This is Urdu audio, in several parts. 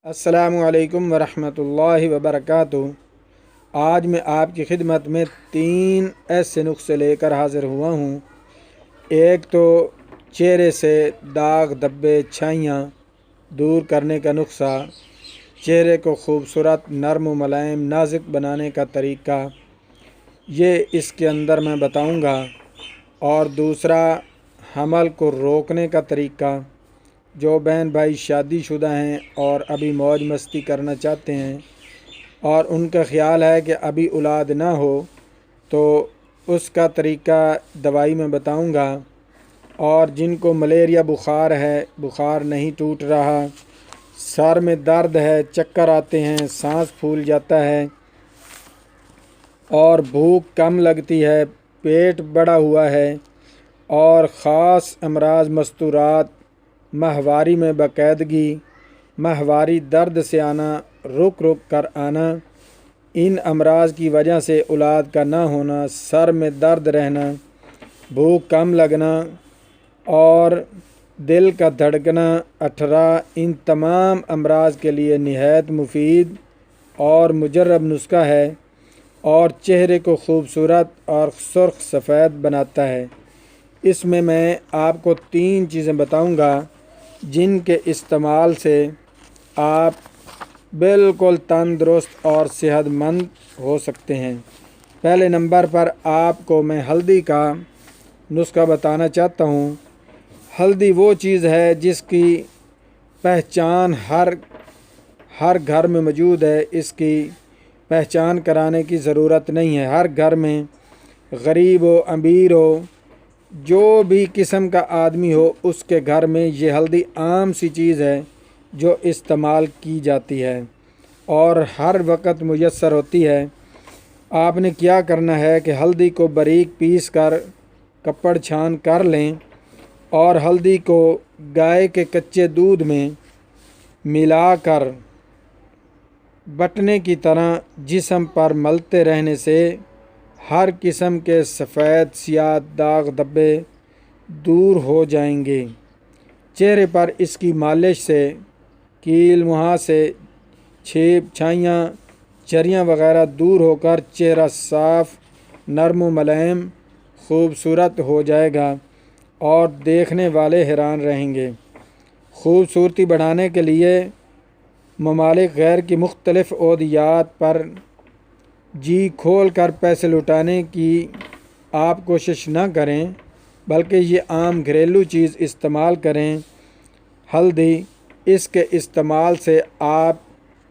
السلام علیکم ورحمۃ اللہ وبرکاتہ۔ آج میں آپ کی خدمت میں 3 ایسے نسخے لے کر حاضر ہوا ہوں۔ ایک تو چہرے سے داغ دھبے چھائیاں دور کرنے کا نسخہ، چہرے کو خوبصورت نرم و ملائم نازک بنانے کا طریقہ، یہ اس کے اندر میں بتاؤں گا۔ اور دوسرا حمل کو روکنے کا طریقہ، جو بہن بھائی شادی شدہ ہیں اور ابھی موج مستی کرنا چاہتے ہیں اور ان کا خیال ہے کہ ابھی اولاد نہ ہو، تو اس کا طریقہ دوائی میں بتاؤں گا۔ اور جن کو ملیریا بخار ہے، بخار نہیں ٹوٹ رہا، سر میں درد ہے، چکر آتے ہیں، سانس پھول جاتا ہے اور بھوک کم لگتی ہے، پیٹ بڑا ہوا ہے اور خاص امراض مستورات، ماہواری میں باقاعدگی، ماہواری درد سے آنا، رک رک کر آنا، ان امراض کی وجہ سے اولاد کا نہ ہونا، سر میں درد رہنا، بھوک کم لگنا اور دل کا دھڑکنا، اٹھرا، ان تمام امراض کے لیے نہایت مفید اور مجرب نسخہ ہے اور چہرے کو خوبصورت اور سرخ سفید بناتا ہے۔ اس میں آپ کو 3 چیزیں بتاؤں گا جن کے استعمال سے آپ بالکل تندرست اور صحت مند ہو سکتے ہیں۔ پہلے نمبر پر آپ کو میں ہلدی کا نسخہ بتانا چاہتا ہوں۔ ہلدی وہ چیز ہے جس کی پہچان ہر گھر میں موجود ہے، اس کی پہچان کرانے کی ضرورت نہیں ہے۔ ہر گھر میں غریب ہو، امیر ہو، جو بھی قسم کا آدمی ہو، اس کے گھر میں یہ ہلدی عام سی چیز ہے جو استعمال کی جاتی ہے اور ہر وقت میسر ہوتی ہے۔ آپ نے کیا کرنا ہے کہ ہلدی کو باریک پیس کر کپڑ چھان کر لیں اور ہلدی کو گائے کے کچے دودھ میں ملا کر بٹنے کی طرح جسم پر ملتے رہنے سے ہر قسم کے سفید سیاہ داغ دھبے دور ہو جائیں گے۔ چہرے پر اس کی مالش سے کیل مہاسے، چھیب، چھائیاں، چریاں وغیرہ دور ہو کر چہرہ صاف، نرم و ملائم، خوبصورت ہو جائے گا اور دیکھنے والے حیران رہیں گے۔ خوبصورتی بڑھانے کے لیے ممالک غیر کی مختلف ادویات پر جی کھول کر پیسے لٹانے کی آپ کوشش نہ کریں، بلکہ یہ عام گھریلو چیز استعمال کریں۔ ہلدی، اس کے استعمال سے آپ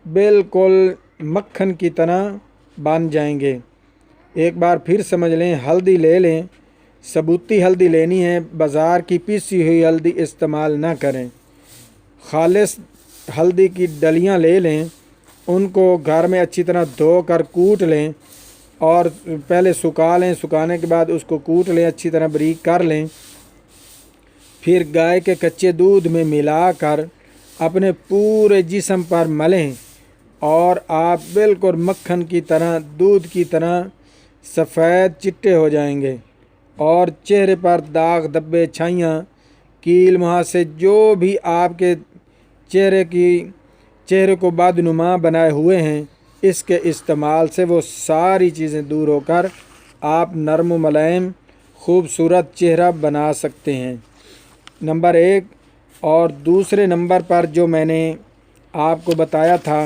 بالکل مکھن کی طرح بن جائیں گے۔ ایک بار پھر سمجھ لیں، ہلدی لے لیں، ثبوتی ہلدی لینی ہے، بازار کی پیسی ہوئی ہلدی استعمال نہ کریں۔ خالص ہلدی کی ڈلیاں لے لیں، ان کو گھر میں اچھی طرح دھو کر کوٹ لیں اور پہلے سکھا لیں، سکھانے کے بعد اس کو کوٹ لیں، اچھی طرح باریک کر لیں۔ پھر گائے کے کچے دودھ میں ملا کر اپنے پورے جسم پر ملیں اور آپ بالکل مکھن کی طرح، دودھ کی طرح سفید چٹے ہو جائیں گے اور چہرے پر داغ دھبے چھائیاں، کیل مہاسے، جو بھی آپ کے چہرے کو بدنما بنائے ہوئے ہیں، اس کے استعمال سے وہ ساری چیزیں دور ہو کر آپ نرم و ملائم خوبصورت چہرہ بنا سکتے ہیں۔ نمبر 1 اور دوسرے نمبر پر جو میں نے آپ کو بتایا تھا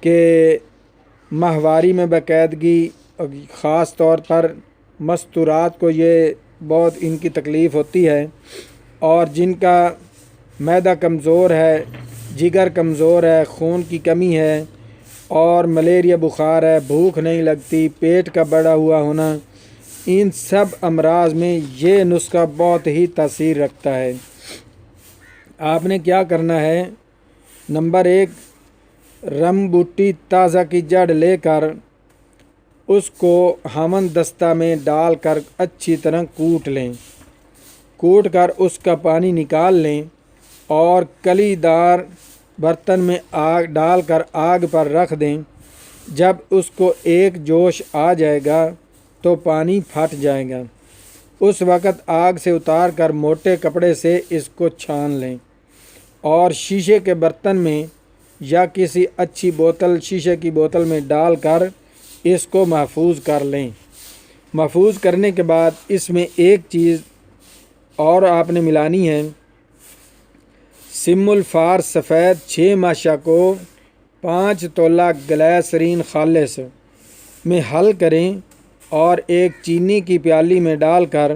کہ ماہواری میں باقاعدگی، خاص طور پر مستورات کو یہ بہت ان کی تکلیف ہوتی ہے اور جن کا معدہ کمزور ہے، جگر کمزور ہے، خون کی کمی ہے اور ملیریا بخار ہے، بھوک نہیں لگتی، پیٹ کا بڑا ہوا ہونا، ان سب امراض میں یہ نسخہ بہت ہی تاثیر رکھتا ہے۔ آپ نے کیا کرنا ہے، نمبر 1، رم بوٹی تازہ کی جڑ لے کر اس کو ہمن دستہ میں ڈال کر اچھی طرح کوٹ لیں، کوٹ کر اس کا پانی نکال لیں اور کلی دار برتن میں آگ ڈال کر آگ پر رکھ دیں۔ جب اس کو ایک جوش آ جائے گا تو پانی پھٹ جائے گا، اس وقت آگ سے اتار کر موٹے کپڑے سے اس کو چھان لیں اور شیشے کے برتن میں یا کسی اچھی بوتل، شیشے کی بوتل میں ڈال کر اس کو محفوظ کر لیں۔ محفوظ کرنے کے بعد اس میں ایک چیز اور آپ نے ملانی ہے، سم الفار سفید 6 ماشا کو 5 تولہ گلیسرین خالص میں حل کریں اور ایک چینی کی پیالی میں ڈال کر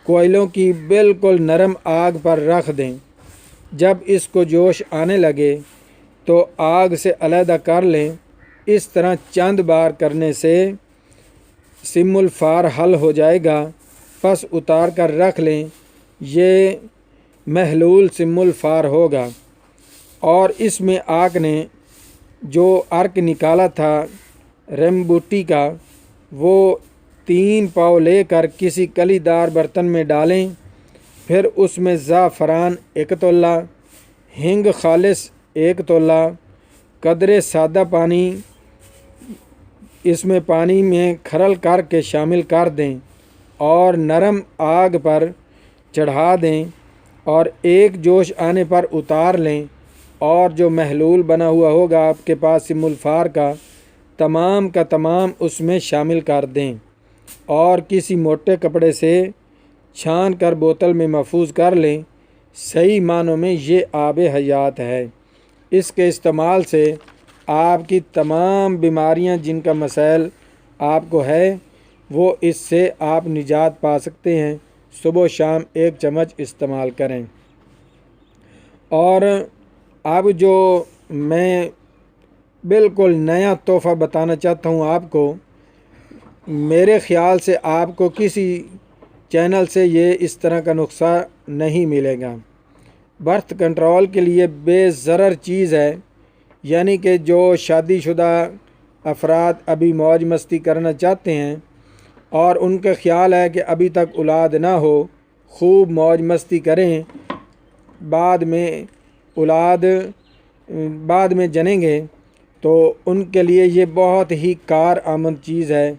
کوئلوں کی بالکل نرم آگ پر رکھ دیں۔ جب اس کو جوش آنے لگے تو آگ سے علیحدہ کر لیں۔ اس طرح چند بار کرنے سے سم الفار حل ہو جائے گا، پس اتار کر رکھ لیں۔ یہ محلول سم الفار ہوگا، اور اس میں آپ نے جو عرق نکالا تھا ریمبوٹی کا، وہ 3 پاؤ لے کر کسی کلی دار برتن میں ڈالیں۔ پھر اس میں زعفران 1 تولہ، ہینگ خالص 1 تولہ، قدرے سادہ پانی اس میں پانی میں کھرل کر کے شامل کر دیں اور نرم آگ پر چڑھا دیں اور ایک جوش آنے پر اتار لیں، اور جو محلول بنا ہوا ہوگا آپ کے پاس سم الفار کا تمام اس میں شامل کر دیں اور کسی موٹے کپڑے سے چھان کر بوتل میں محفوظ کر لیں۔ صحیح معنوں میں یہ آب حیات ہے۔ اس کے استعمال سے آپ کی تمام بیماریاں جن کا مسائل آپ کو ہے وہ اس سے آپ نجات پا سکتے ہیں۔ صبح و شام 1 چمچ استعمال کریں۔ اور اب جو میں بالکل نیا تحفہ بتانا چاہتا ہوں آپ کو، میرے خیال سے آپ کو کسی چینل سے یہ اس طرح کا نسخہ نہیں ملے گا۔ برتھ کنٹرول کے لیے بے ضرر چیز ہے، یعنی کہ جو شادی شدہ افراد ابھی موج مستی کرنا چاہتے ہیں اور ان کا خیال ہے کہ ابھی تک اولاد نہ ہو، خوب موج مستی کریں، بعد میں جنیں گے، تو ان کے لیے یہ بہت ہی کارآمد چیز ہے۔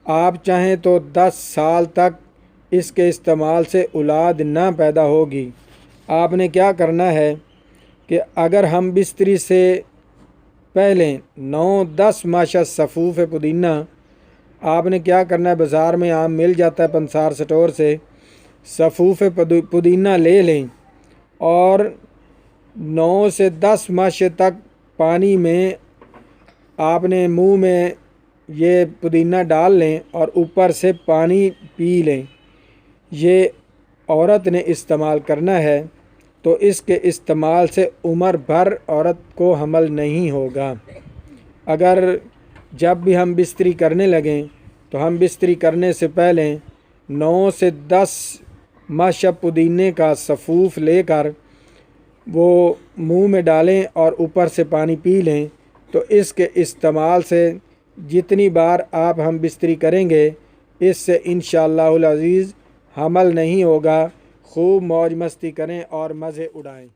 آپ چاہیں تو 10 سال تک اس کے استعمال سے اولاد نہ پیدا ہوگی۔ آپ نے کیا کرنا ہے کہ اگر ہم بستری سے پہلے 9-10 ماشا صفوف پودینہ، آپ نے کیا کرنا ہے، بازار میں عام مل جاتا ہے پنسار سٹور سے، صفوف پودینہ لے لیں اور 9 سے 10 ماشے تک پانی میں آپ نے منہ میں یہ پودینہ ڈال لیں اور اوپر سے پانی پی لیں۔ یہ عورت نے استعمال کرنا ہے، تو اس کے استعمال سے عمر بھر عورت کو حمل نہیں ہوگا۔ اگر جب بھی ہم بستری کرنے لگیں تو ہم بستری کرنے سے پہلے 9 سے 10 ماشا پودینے کا صفوف لے کر وہ منہ میں ڈالیں اور اوپر سے پانی پی لیں، تو اس کے استعمال سے جتنی بار ہم بستری کریں گے اس سے انشاءاللہ العزیز حمل نہیں ہوگا۔ خوب موج مستی کریں اور مزے اڑائیں۔